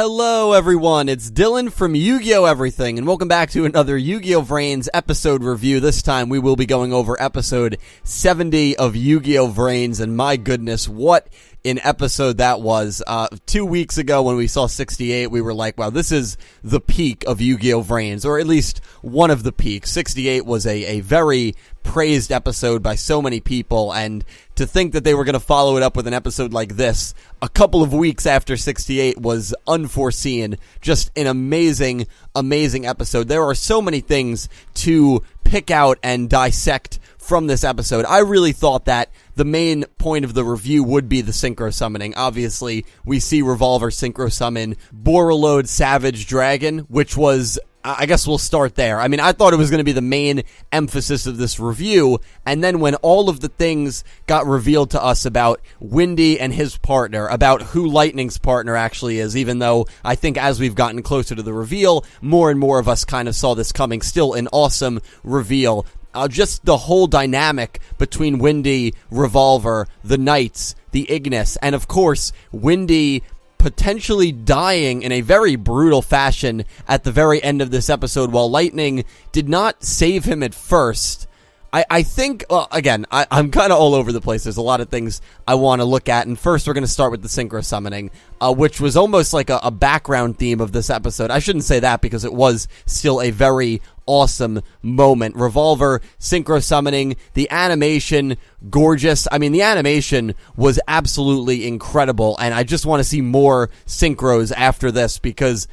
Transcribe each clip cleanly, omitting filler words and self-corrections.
Hello everyone, it's Dylan from Yu-Gi-Oh Everything, and welcome back to another Yu-Gi-Oh VRains episode review. This time we will be going over episode 70 of Yu-Gi-Oh VRains, and my goodness, what an episode that was. 2 weeks ago when we saw 68, we were like, wow, this is the peak of Yu-Gi-Oh VRains, or at least one of the peaks. 68 was a very praised episode by so many people, and to think that they were going to follow it up with an episode like this a couple of weeks after 68 was unforeseen. Just an amazing, amazing episode. There are so many things to pick out and dissect from this episode. I really thought that the main point of the review would be the Synchro Summoning. Obviously, we see Revolver Synchro Summon Borreload Savage Dragon, which was, I guess we'll start there. I mean, I thought it was going to be the main emphasis of this review, and then when all of the things got revealed to us about Windy and his partner, about who Lightning's partner actually is, even though I think as we've gotten closer to the reveal, more and more of us kind of saw this coming. Still an awesome reveal. Just the whole dynamic between Windy, Revolver, the Knights, the Ignis, and of course, Windy potentially dying in a very brutal fashion at the very end of this episode, while Lightning did not save him at first. I think, again, I'm kind of all over the place. There's a lot of things I want to look at, and first we're going to start with the Synchro Summoning, which was almost like a background theme of this episode. I shouldn't say that because it was still a very awesome moment. Revolver, Synchro Summoning, the animation, gorgeous. I mean, the animation was absolutely incredible, and I just want to see more synchros after this because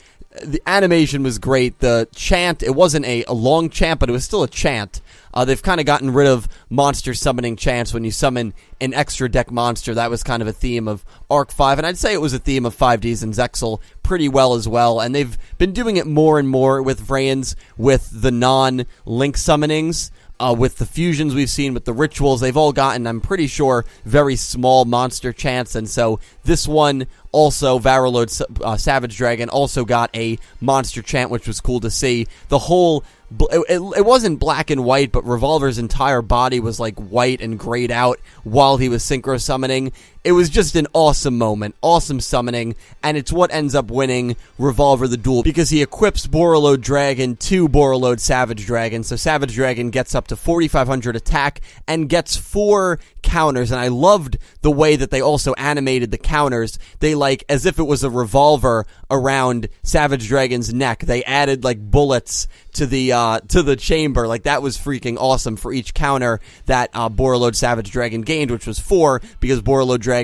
the animation was great. The chant, it wasn't a long chant, but it was still a chant. They've kind of gotten rid of monster summoning chants when you summon an extra deck monster. That was kind of a theme of Arc 5, and I'd say it was a theme of 5Ds and Zexal pretty well as well, and they've been doing it more and more with VRains, with the non-link summonings. With the fusions we've seen, with the rituals, they've all gotten, I'm pretty sure, very small monster chants, and so this one also, Borreload Savage Dragon, also got a monster chant, which was cool to see. The whole, it wasn't black and white, but Revolver's entire body was like white and grayed out while he was Synchro Summoning. It was just an awesome moment, awesome summoning, and it's what ends up winning Revolver the duel, because he equips Borreload Dragon to Borreload Savage Dragon, so Savage Dragon gets up to 4,500 attack and gets 4 counters, and I loved the way that they also animated the counters. They, like, as if it was a revolver around Savage Dragon's neck, they added, like, bullets to the chamber. Like, that was freaking awesome for each counter that Borreload Savage Dragon gained, which was 4, because Borreload Dragon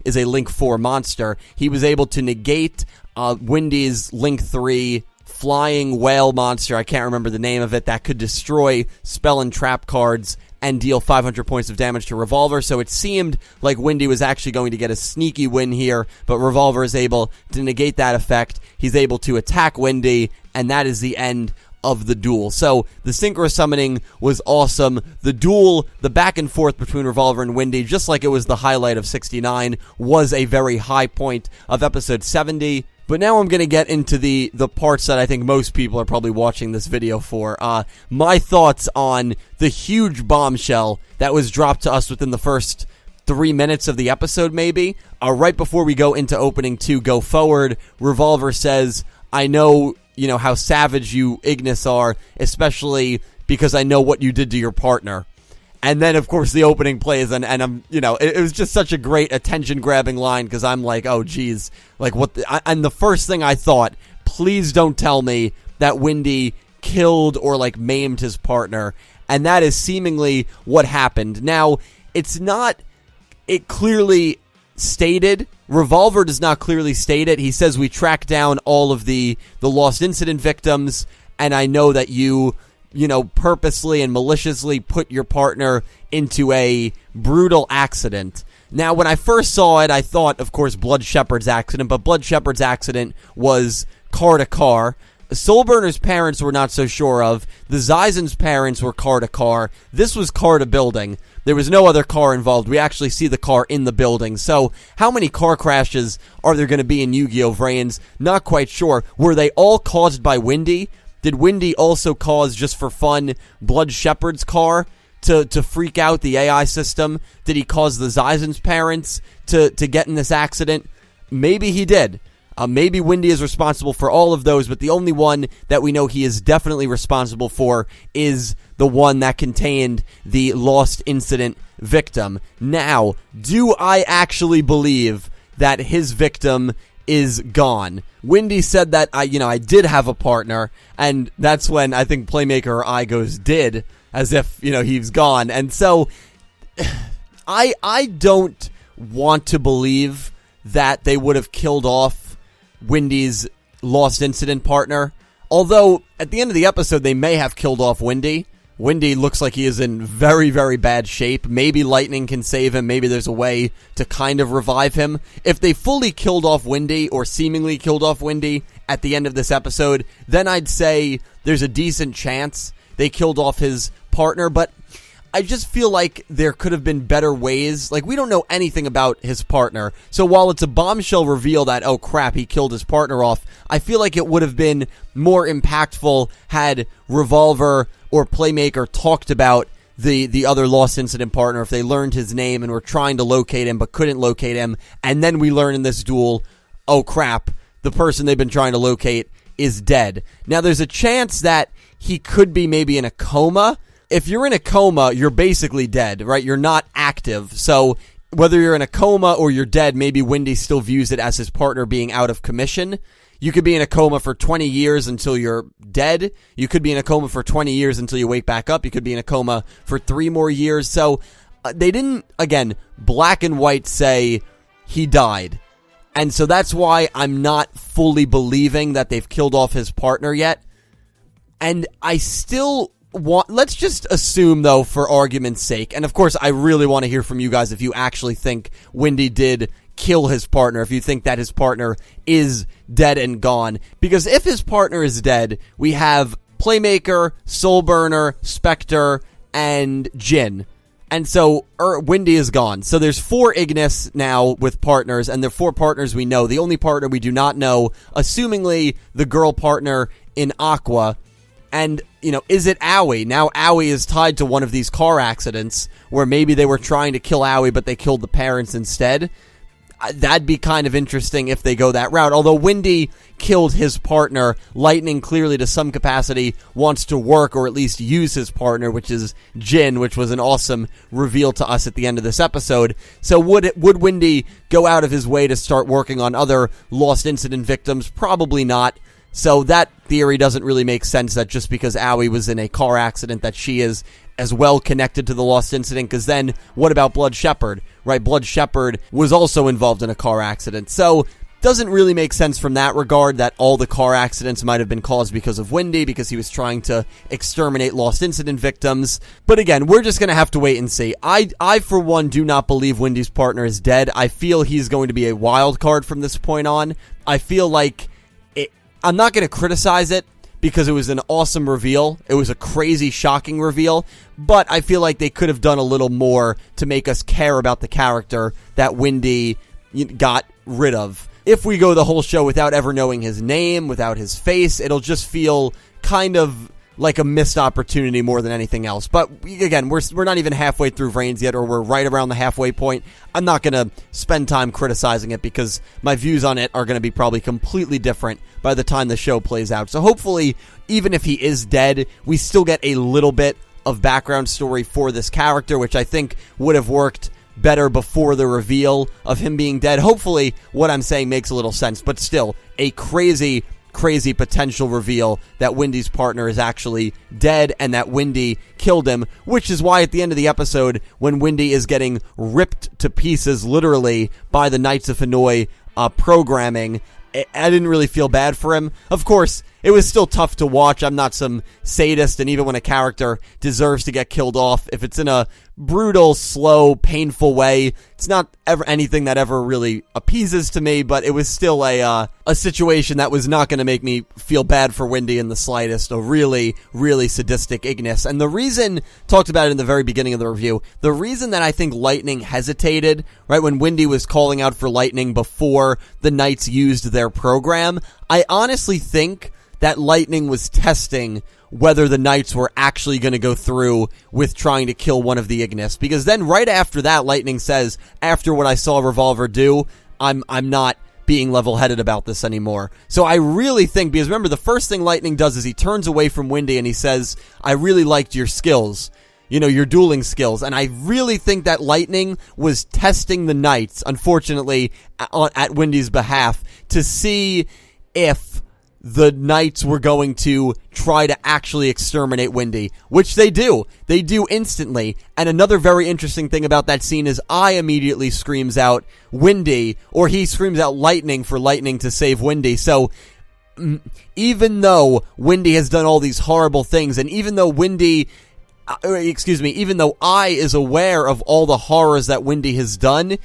is a Link 4 monster. He was able to negate Windy's Link 3 flying whale monster, I can't remember the name of it, that could destroy spell and trap cards and deal 500 points of damage to Revolver, so it seemed like Windy was actually going to get a sneaky win here, but Revolver is able to negate that effect. He's able to attack Windy, and that is the end of the duel. So the Synchro Summoning was awesome. The duel, the back and forth between Revolver and Windy, just like it was the highlight of 69, was a very high point of episode 70. But now I'm going to get into the parts that I think most people are probably watching this video for. My thoughts on the huge bombshell that was dropped to us within the first 3 minutes of the episode, maybe. Right before we go into opening 2, go forward, Revolver says, I know, you know, how savage you Ignis are, especially because I know what you did to your partner. And then, of course, the opening plays, and I'm, you know, it was just such a great attention-grabbing line, because I'm like, oh, geez, like, what and the first thing I thought, please don't tell me that Windy killed or, like, maimed his partner, and that is seemingly what happened. Now, it's not, it clearly stated, Revolver does not clearly state it. He says, we tracked down all of the lost incident victims, and I know that you know, purposely and maliciously put your partner into a brutal accident. Now, when I first saw it, I thought, of course, Blood Shepherd's accident, but Blood Shepherd's accident was car to car. Soulburner's parents were not so sure of. The Zyzen's parents were car to car. This was car to building. There was no other car involved. We actually see the car in the building. So, how many car crashes are there going to be in Yu-Gi-Oh VRains? Not quite sure. Were they all caused by Windy? Did Windy also cause, just for fun, Blood Shepherd's car to freak out the AI system? Did he cause the Zyzen's parents to get in this accident? Maybe he did. Maybe Windy is responsible for all of those, but the only one that we know he is definitely responsible for is the one that contained the Lost Incident victim. Now, do I actually believe that his victim is gone? Windy said that I did have a partner, and that's when I think Playmaker or I goes did, as if he's gone. And so I don't want to believe that they would have killed off Windy's Lost Incident partner. Although at the end of the episode they may have killed off Windy. Windy looks like he is in very, very bad shape. Maybe Lightning can save him. Maybe there's a way to kind of revive him. If they fully killed off Windy, or seemingly killed off Windy at the end of this episode, then I'd say there's a decent chance they killed off his partner. But I just feel like there could have been better ways. Like, we don't know anything about his partner. So while it's a bombshell reveal that, oh crap, he killed his partner off, I feel like it would have been more impactful had Revolver or Playmaker talked about the other Lost Incident partner, if they learned his name and were trying to locate him but couldn't locate him, and then we learn in this duel, oh crap, the person they've been trying to locate is dead. Now there's a chance that he could be maybe in a coma. If you're in a coma, you're basically dead, right? You're not active. So whether you're in a coma or you're dead, maybe Windy still views it as his partner being out of commission. You could be in a coma for 20 years until you're dead. You could be in a coma for 20 years until you wake back up. You could be in a coma for 3 more years. So they didn't, again, black and white say he died. And so that's why I'm not fully believing that they've killed off his partner yet. And I still let's just assume, though, for argument's sake, and of course I really want to hear from you guys if you actually think Windy did kill his partner, if you think that his partner is dead and gone. Because if his partner is dead, we have Playmaker, Soulburner, Spectre, and Jin. And so Windy is gone. So there's 4 Ignis now with partners, and the 4 partners we know. The only partner we do not know, assumingly the girl partner in Aqua. And, is it Aoi? Now Aoi is tied to one of these car accidents where maybe they were trying to kill Aoi, but they killed the parents instead. That'd be kind of interesting if they go that route. Although Windy killed his partner, Lightning clearly to some capacity wants to work or at least use his partner, which is Jin, which was an awesome reveal to us at the end of this episode. So would Windy go out of his way to start working on other Lost Incident victims? Probably not. So that theory doesn't really make sense, that just because Aoi was in a car accident that she is as well connected to the Lost Incident, because then what about Blood Shepherd, right? Blood Shepherd was also involved in a car accident. So doesn't really make sense from that regard that all the car accidents might have been caused because of Windy, because he was trying to exterminate Lost Incident victims. But again, we're just going to have to wait and see. I for one, do not believe Windy's partner is dead. I feel he's going to be a wild card from this point on. I feel like I'm not going to criticize it because it was an awesome reveal. It was a crazy, shocking reveal. But I feel like they could have done a little more to make us care about the character that Windy got rid of. If we go the whole show without ever knowing his name, without his face, it'll just feel kind of like a missed opportunity more than anything else. But again, we're not even halfway through Vrains yet, or we're right around the halfway point. I'm not going to spend time criticizing it because my views on it are going to be probably completely different by the time the show plays out. So hopefully, even if he is dead, we still get a little bit of background story for this character, which I think would have worked better before the reveal of him being dead. Hopefully, what I'm saying makes a little sense, but still, a crazy potential reveal that Windy's partner is actually dead and that Windy killed him, which is why at the end of the episode, when Windy is getting ripped to pieces literally by the Knights of Hanoi programming, I didn't really feel bad for him. Of course, it was still tough to watch. I'm not some sadist, and even when a character deserves to get killed off, if it's in a brutal, slow, painful way, it's not ever anything that ever really appeases to me, but it was still a situation that was not going to make me feel bad for Windy in the slightest. A really, really sadistic Ignis. And the reason, talked about it in the very beginning of the review, the reason that I think Lightning hesitated, right, when Windy was calling out for Lightning before the Knights used their program, I honestly think that Lightning was testing whether the Knights were actually going to go through with trying to kill one of the Ignis. Because then right after that, Lightning says, after what I saw Revolver do, I'm not being level-headed about this anymore. So I really think, because remember, the first thing Lightning does is he turns away from Windy and he says, I really liked your skills, your dueling skills. And I really think that Lightning was testing the Knights, unfortunately, at Windy's behalf, to see if the Knights were going to try to actually exterminate Windy, which they do. They do instantly. And another very interesting thing about that scene is I immediately screams out Windy, or he screams out Lightning for Lightning to save Windy. So even though Windy has done all these horrible things, and even though even though I is aware of all the horrors that Windy has done,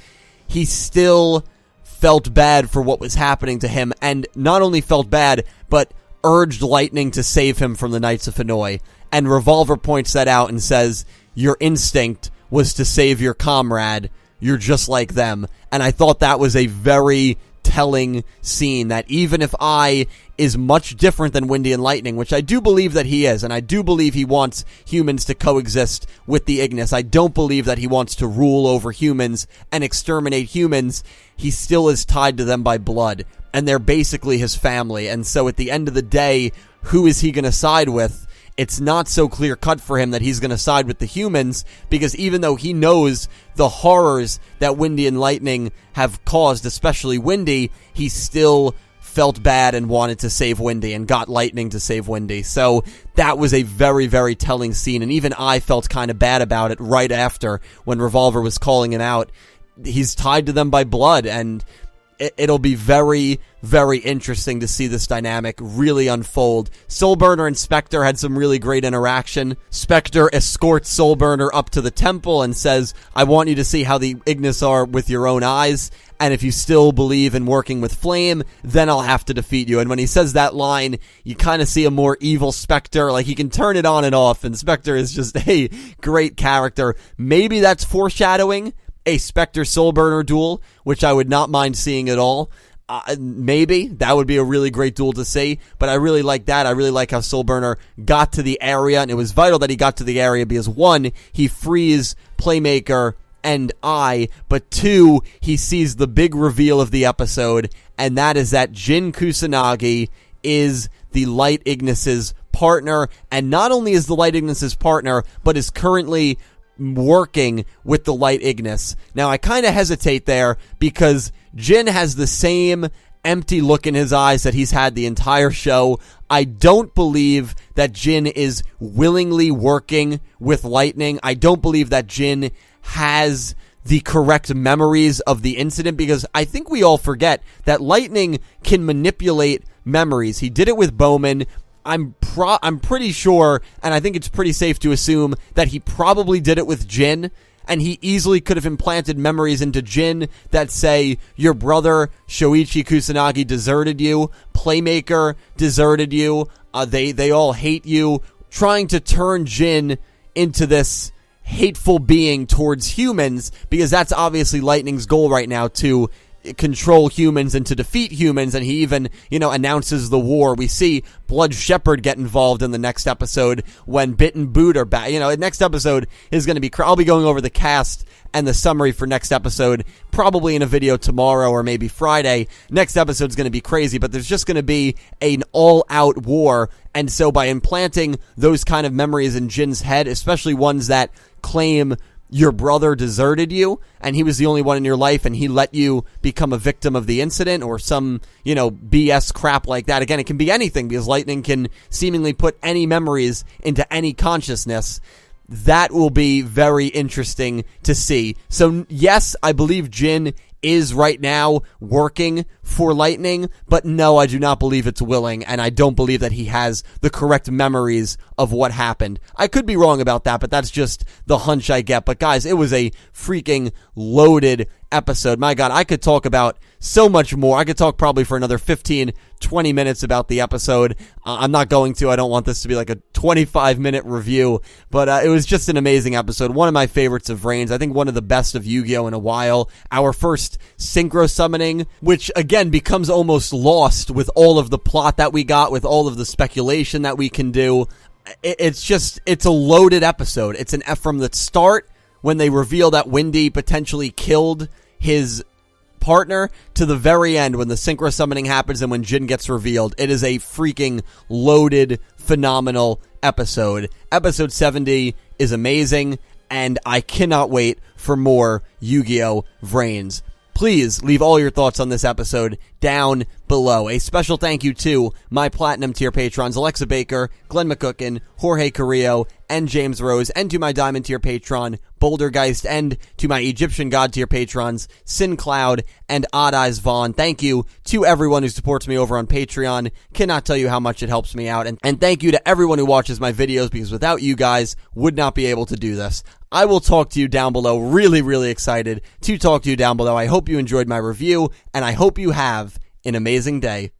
he still felt bad for what was happening to him, and not only felt bad, but urged Lightning to save him from the Knights of Hanoi. And Revolver points that out and says, your instinct was to save your comrade. You're just like them. And I thought that was a very telling scene, that even if I is much different than Windy and Lightning, which I do believe that he is, and I do believe he wants humans to coexist with the Ignis, I don't believe that he wants to rule over humans and exterminate humans. He still is tied to them by blood, and they're basically his family. And so at the end of the day, who is he going to side with? It's not so clear-cut for him that he's going to side with the humans, because even though he knows the horrors that Windy and Lightning have caused, especially Windy, he still felt bad and wanted to save Windy and got Lightning to save Windy. So that was a very, very telling scene, and even I felt kind of bad about it right after when Revolver was calling him out. He's tied to them by blood, and it'll be very, very interesting to see this dynamic really unfold. Soulburner and Spectre had some really great interaction. Spectre escorts Soulburner up to the temple and says, I want you to see how the Ignis are with your own eyes, and if you still believe in working with Flame, then I'll have to defeat you. And when he says that line, you kind of see a more evil Spectre. Like, he can turn it on and off, and Spectre is just a great character. Maybe that's foreshadowing a Spectre Soulburner duel, which I would not mind seeing at all. Maybe that would be a really great duel to see, but I really like that. I really like how Soulburner got to the area, and it was vital that he got to the area because, one, he frees Playmaker and but two, he sees the big reveal of the episode, and that is that Jin Kusanagi is the Light Ignis's partner, and not only is the Light Ignis's partner, but is currently working with the Light Ignis. Now, I kind of hesitate there because Jin has the same empty look in his eyes that he's had the entire show. I don't believe that Jin is willingly working with Lightning. I don't believe that Jin has the correct memories of the incident, because I think we all forget that Lightning can manipulate memories. He did it with Bowman. I'm pretty sure, and I think it's pretty safe to assume, that he probably did it with Jin, and he easily could have implanted memories into Jin that say, your brother Shoichi Kusanagi deserted you, Playmaker deserted you, they all hate you, trying to turn Jin into this hateful being towards humans, because that's obviously Lightning's goal right now, to control humans and to defeat humans, and he even, announces the war. We see Blood Shepherd get involved in the next episode when Bit and Boot are back. Next episode is going to be, I'll be going over the cast and the summary for next episode, probably in a video tomorrow or maybe Friday. Next episode's going to be crazy, but there's just going to be an all-out war, and so by implanting those kind of memories in Jin's head, especially ones that claim your brother deserted you, and he was the only one in your life, and he let you become a victim of the incident, or some, BS crap like that. Again, it can be anything, because Lightning can seemingly put any memories into any consciousness. That will be very interesting to see. So, yes, I believe Jin is right now working for Lightning, but no, I do not believe it's willing, and I don't believe that he has the correct memories of what happened. I could be wrong about that, but that's just the hunch I get. But guys, it was a freaking loaded episode. My God, I could talk about so much more. I could talk probably for another 15, 20 minutes about the episode. I'm not going to. I don't want this to be like a 25-minute review, but it was just an amazing episode. One of my favorites of Reigns. I think one of the best of Yu-Gi-Oh in a while. Our first synchro summoning, which again becomes almost lost with all of the plot that we got, with all of the speculation that we can do. It's a loaded episode. It's from the start, when they reveal that Windy potentially killed his partner to the very end when the Synchro Summoning happens and when Jin gets revealed. It is a freaking loaded, phenomenal episode. Episode 70 is amazing, and I cannot wait for more Yu-Gi-Oh VRains. Please leave all your thoughts on this episode down below. A special thank you to my Platinum tier patrons, Alexa Baker, Glen McGookin, Jorge Carrillo, and James Rose, and to my Diamond tier patron, Bouldergeist, and to my Egyptian God tier patrons, Syn Cloud and Odd Eyes Vaughn. Thank you to everyone who supports me over on Patreon. Cannot tell you how much it helps me out. And thank you to everyone who watches my videos, because without you guys, would not be able to do this. I will talk to you down below. Really, really excited to talk to you down below. I hope you enjoyed my review, and I hope you have an amazing day.